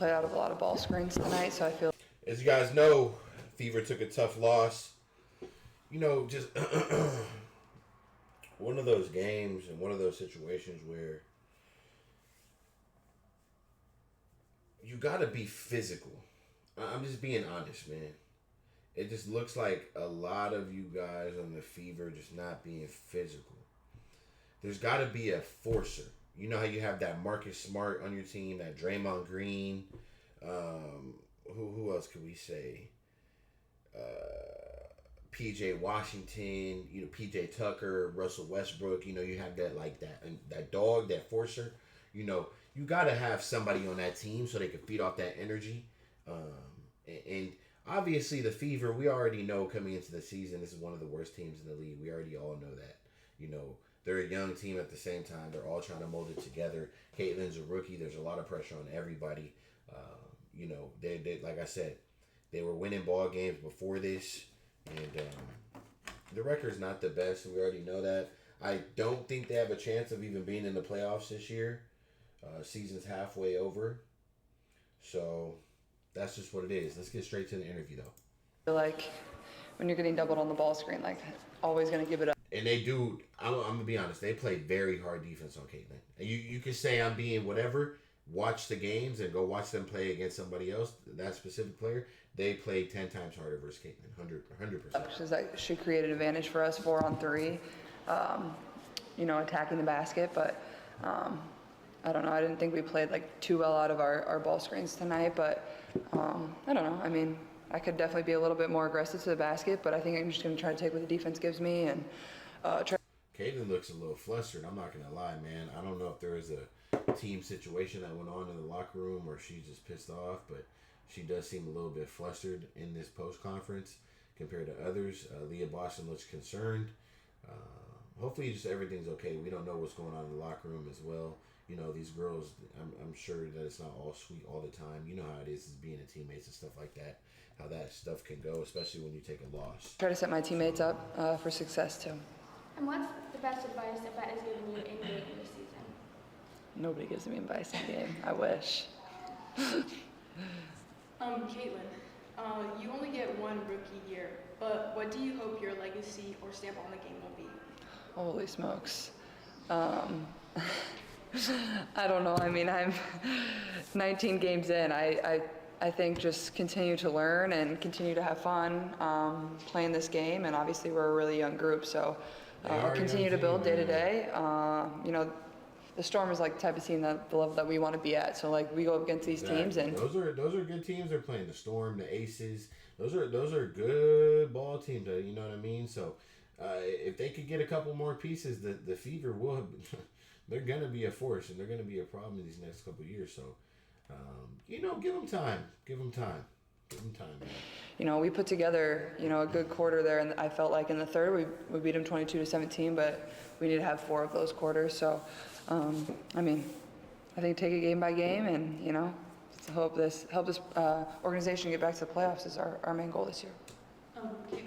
Played out of a lot of ball screens tonight, so I feel. As you guys know, Fever took a tough loss. Just one of those games and one of those situations where you got to be physical. I'm just being honest, man. It just looks like a lot of you guys on the Fever just not being physical. There's got to be a forcer. You know how you have that Marcus Smart on your team, that Draymond Green. Who else could we say? PJ Washington, PJ Tucker, Russell Westbrook. You have that dog, that forcer. You got to have somebody on that team so they can feed off that energy. And obviously the Fever, we already know coming into the season, this is one of the worst teams in the league. We already all know that. They're a young team at the same time. They're all trying to mold it together. Caitlin's a rookie. There's a lot of pressure on everybody. They like I said, they were winning ball games before this, and the record's not the best. We already know that. I don't think they have a chance of even being in the playoffs this year. Season's halfway over, so that's just what it is. Let's get straight to the interview, though. I feel like when you're getting doubled on the ball screen, like always gonna give it up. And they do. I'm gonna be honest. They play very hard defense on Caitlin. And you can say I'm being whatever. Watch the games and go watch them play against somebody else. That specific player, they play 10 times harder versus Caitlin. 100%. She created an advantage for us 4-on-3. Attacking the basket, but I don't know. I didn't think we played too well out of our ball screens tonight, but I don't know. I mean, I could definitely be a little bit more aggressive to the basket, but I think I'm just going to try to take what the defense gives me and try. Caitlin looks a little flustered. I'm not going to lie, man. I don't know if there was a team situation that went on in the locker room or she's just pissed off, but she does seem a little bit flustered in this post-conference compared to others. Leah Boston looks concerned. Hopefully just everything's okay. We don't know what's going on in the locker room as well. These girls, I'm sure that it's not all sweet all the time. You know how it is being a teammates and stuff like that, how that stuff can go, especially when you take a loss. Try to set my teammates up for success too. And what's the best advice that Bet has given you in game this season? Nobody gives me advice in the game. I wish. Caitlin, you only get one rookie year, but what do you hope your legacy or stamp on the game will be? Holy smokes. I don't know. I mean, I'm 19 games in. I think just continue to learn and continue to have fun playing this game. And obviously we're a really young group, so continue to build day to day. The Storm is the type of team that the level that we want to be at. So we go up against these teams, and those are good teams. They're playing the Storm, the Aces. Those are good ball teams. You know what I mean? So if they could get a couple more pieces, the Fever will. They're gonna be a force, and they're gonna be a problem in these next couple of years. So give them time. Give them time, man. We put together, a good quarter there, and I felt like in the third we beat them 22-17, but we need to have 4 of those quarters. So, I think take it game by game, and help this organization get back to the playoffs is our main goal this year. Caitlin, you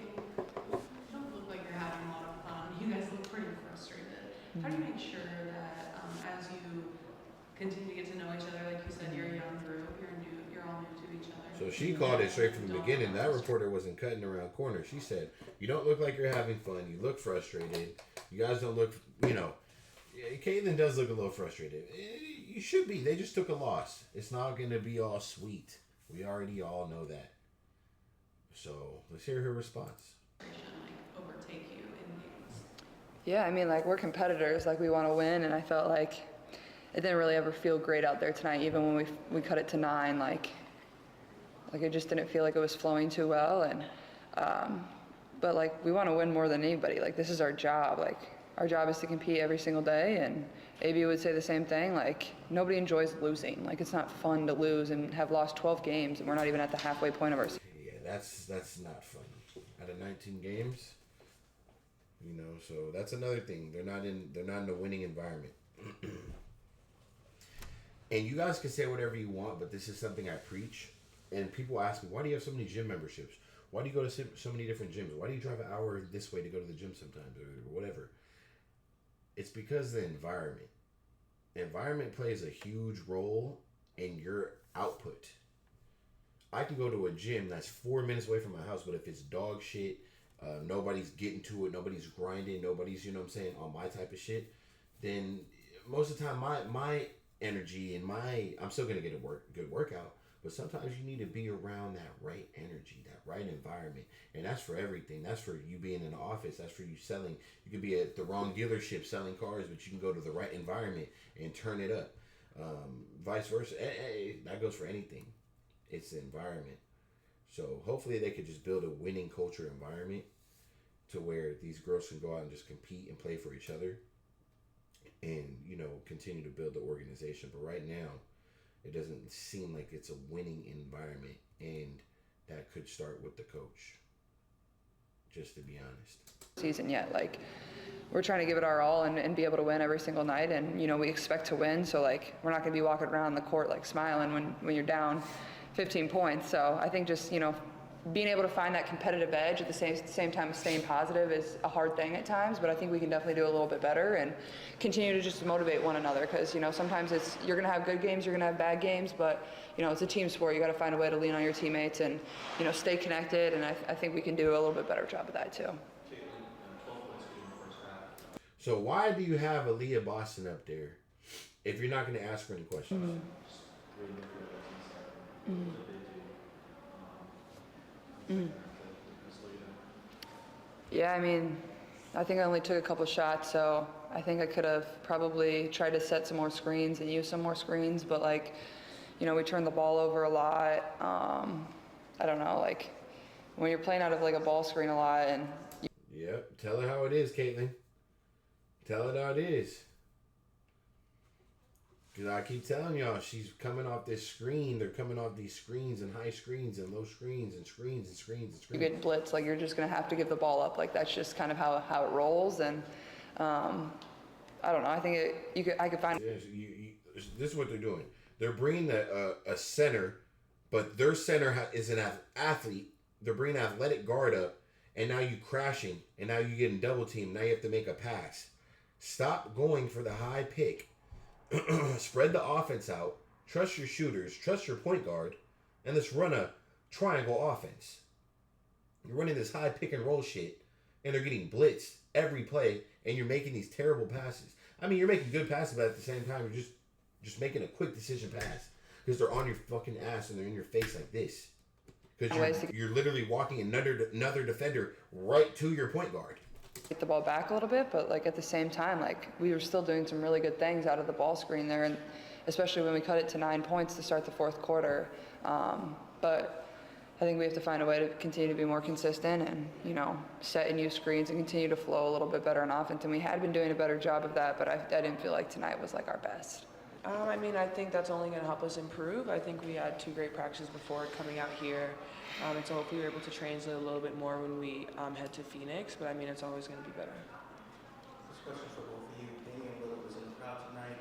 don't look like you're having a lot of fun. You guys look pretty frustrated. How do you make sure that as you continue to get to know each other, like you said, you're a young group, you're all new to each other. So she called it straight from the beginning. That reporter wasn't cutting around corners. She said, "You don't look like you're having fun. You look frustrated. You guys don't look, Caitlin does look a little frustrated. You should be. They just took a loss. It's not going to be all sweet. We already all know that. So let's hear her response. Overtake you in games. Yeah, we're competitors. We want to win, and I felt like it didn't really ever feel great out there tonight. Even when we cut it to 9, it just didn't feel like it was flowing too well. And but we want to win more than anybody. This is our job. Our job is to compete every single day, and AB would say the same thing. Nobody enjoys losing. It's not fun to lose and have lost 12 games, and we're not even at the halfway point of our season. Yeah, that's not fun. Out of 19 games, so that's another thing. They're not in the winning environment. And you guys can say whatever you want, but this is something I preach. And people ask me, why do you have so many gym memberships? Why do you go to so many different gyms? Why do you drive an hour this way to go to the gym sometimes or whatever? It's because of the environment. The environment plays a huge role in your output. I can go to a gym that's 4 minutes away from my house, but if it's dog shit, nobody's getting to it, nobody's grinding, nobody's, you know what I'm saying, on my type of shit, then most of the time my energy and I'm still gonna get a good workout, but sometimes you need to be around that right energy, that right environment, and that's for everything. That's for you being in the office. That's for you selling. You could be at the wrong dealership selling cars, but you can go to the right environment and turn it up. Vice versa. That goes for anything. It's the environment. So hopefully they could just build a winning culture environment to where these girls can go out and just compete and play for each other and, you know, continue to build the organization. But right now, it doesn't seem like it's a winning environment, and that could start with the coach, just to be honest. Season yet, like, we're trying to give it our all and be able to win every single night, and, you know, we expect to win, so, like, we're not going to be walking around the court, like, smiling when you're down 15 points. So I think just, you know, being able to find that competitive edge at the same time as staying positive is a hard thing at times, but I think we can definitely do a little bit better and continue to just motivate one another, because, you know, sometimes you're going to have good games, you're going to have bad games, but, you know, it's a team sport. You got to find a way to lean on your teammates and, you know, stay connected, and I think we can do a little bit better job of that too. So why do you have Aaliyah Boston up there if you're not going to ask her any questions? Yeah, I mean, I think I only took a couple shots, so I think I could have probably tried to set some more screens and use some more screens, but, like, you know, we turned the ball over a lot. I don't know, like, when you're playing out of, like, a ball screen a lot and... Yep, tell her how it is, Caitlin. Tell it how it is. Because I keep telling y'all, she's coming off this screen. They're coming off these screens and high screens and low screens and screens and screens and You screens. get blitzed, like, you're just going to have to give the ball up. Like, that's just kind of how it rolls. And I don't know. I think I could find... Yes, this is what they're doing. They're bringing a center, but their center is an athlete. They're bringing an athletic guard up, and now you crashing, and now you're getting double teamed. Now you have to make a pass. Stop going for the high pick. Spread the offense out. Trust your shooters. Trust your point guard. And let's run a triangle offense. You're running this high pick and roll shit, and they're getting blitzed every play, and you're making these terrible passes. I mean, you're making good passes, but at the same time, you're just making a quick decision pass because they're on your fucking ass and they're in your face like this. Because you're literally walking another defender right to your point guard. Get the ball back a little bit, but, like, at the same time, like, we were still doing some really good things out of the ball screen there, and especially when we cut it to 9 points to start the fourth quarter. But I think we have to find a way to continue to be more consistent and, you know, set and use screens and continue to flow a little bit better on offense. And we had been doing a better job of that, but I didn't feel like tonight was, like, our best. I mean, I think that's only going to help us improve. I think we had 2 great practices before coming out here, and so hopefully we're able to translate a little bit more when we head to Phoenix, but I mean, it's always going to be better. This question for both of you. Damian Lillard was in the crowd tonight.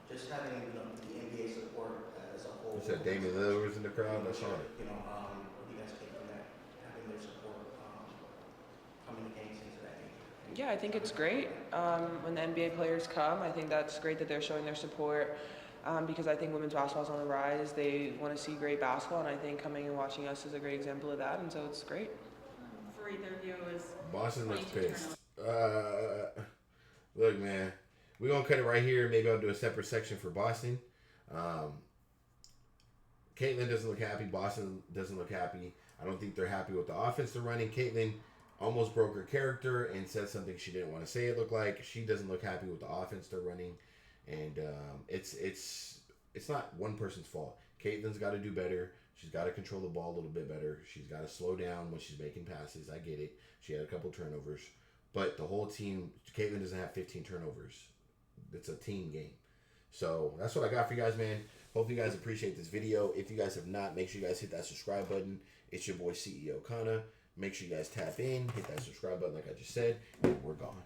Just having, you know, the NBA support as a whole. You said Damian Lillard was in the crowd? I saw it. You know, what do you guys take from that, having their support coming to games into that game? Yeah, I think it's great. When the NBA players come, I think that's great that they're showing their support because I think women's basketball is on the rise. They want to see great basketball, and I think coming and watching us is a great example of that, and so it's great. For either of you, is Boston looks pissed. Look, man, we're going to cut it right here. Maybe I'll do a separate section for Boston. Caitlin doesn't look happy. Boston doesn't look happy. I don't think they're happy with the offense they're running. Caitlin almost broke her character and said something she didn't want to say. It looked like she doesn't look happy with the offense they're running, and it's not one person's fault. Caitlin's got to do better. She's got to control the ball a little bit better. She's got to slow down when she's making passes. I get it. She had a couple turnovers, but the whole team. Caitlin doesn't have 15 turnovers. It's a team game. So that's what I got for you guys, man. Hope you guys appreciate this video. If you guys have not, make sure you guys hit that subscribe button. It's your boy CEO Kana. Make sure you guys tap in, hit that subscribe button like I just said, and we're gone.